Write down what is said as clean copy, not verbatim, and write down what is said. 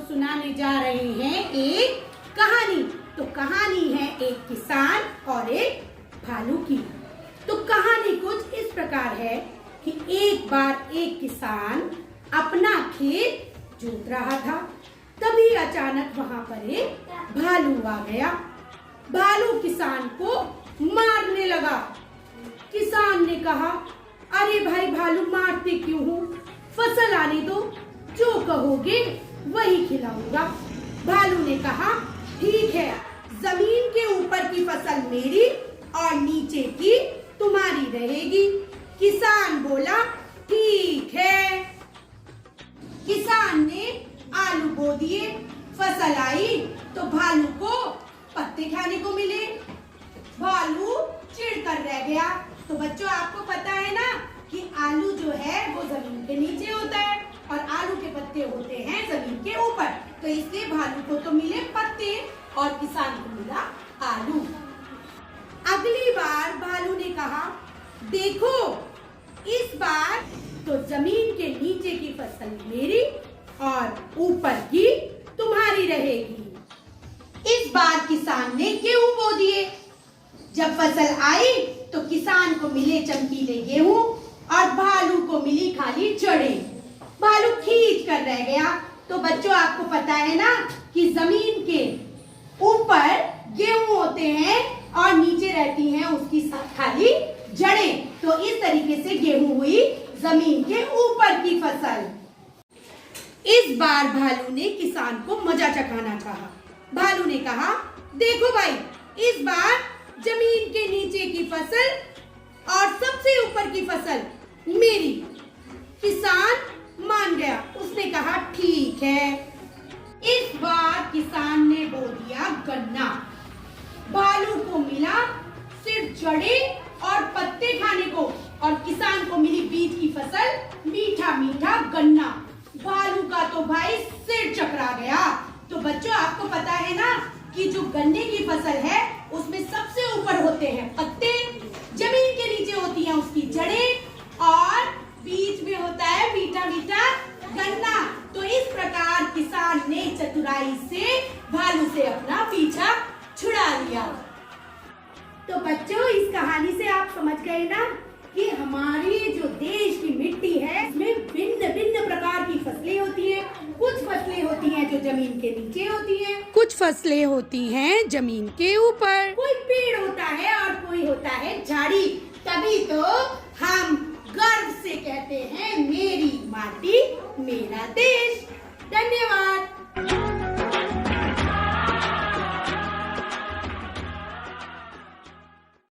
सुनाने जा रहे हैं एक कहानी। तो कहानी है एक किसान और एक भालू की। तो कहानी कुछ इस प्रकार है कि एक बार एक किसान अपना खेत जोत रहा था। तभी अचानक वहां पर एक भालू आ गया। भालू किसान को मारने लगा। किसान ने कहा, अरे भाई भालू मारते क्यों हो? फसल आने दो, जो कहोगे वही खिलाऊंगा। भालू ने कहा, ठीक है, जमीन के ऊपर की फसल मेरी और नीचे की तुम्हारी रहेगी। किसान बोला, ठीक है। किसान ने आलू बो दिए। फसल आई तो भालू को पत्ते खाने को मिले। भालू चिढ़कर रह गया। तो बच्चों, आपको पता है ना कि आलू जो है वो जमीन के नीचे होता है और आलू के पत्ते होते हैं जमीन के ऊपर। तो इसलिए भालू को तो मिले पत्ते और किसान को मिला आलू। अगली बार भालू ने कहा, देखो इस बार तो जमीन के नीचे की फसल मेरी और ऊपर की तुम्हारी रहेगी। इस बार किसान ने गेहूं बो दिए। जब फसल आई तो किसान को मिले चमकीले गेहूं और भालू को मिली खाली जड़ें। भालू खींच कर रह गया। तो बच्चों, आपको पता है ना कि जमीन के ऊपर गेहूं होते हैं और नीचे रहती हैं उसकी खाली जड़ें। तो इस तरीके से गेहूं हुई जमीन के ऊपर की फसल। इस बार भालू ने किसान को मजा चखाना चाहा। भालू ने कहा, देखो भाई, इस बार जमीन के नीचे की फसल और सबसे ऊपर की फसल मेरी। किसान मान गया। उसने कहा, ठीक है। इस बार किसान ने बो दिया गन्ना। भालू को मिला सिर्फ जड़ें और पत्ते खाने को और किसान को मिली बीज की फसल, मीठा मीठा गन्ना। भालू का तो भाई सिर चकरा गया। तो बच्चों, आपको पता है ना कि जो गन्ने की फसल है उसमें सबसे ऊपर होते हैं पत्ते, जमीन के नीचे होती हैं उसकी जड़ें और बीच में होता है मीठा मीठा गन्ना। तो इस प्रकार किसान ने चतुराई से भालू से अपना पीछा छुड़ा लिया। तो बच्चों, इस कहानी से आप समझ गए ना कि हमारी जो देश की मिट्टी है उसमें भिन्न भिन्न प्रकार की फसलें होती हैं। कुछ फसलें होती हैं जो जमीन के नीचे होती हैं, कुछ फसलें होती हैं जमीन के ऊपर, कोई पेड़ होता है और कोई होता है झाड़ी। तभी तो हम गर्व से कहते हैं, मेरी माटी मेरा देश। धन्यवाद।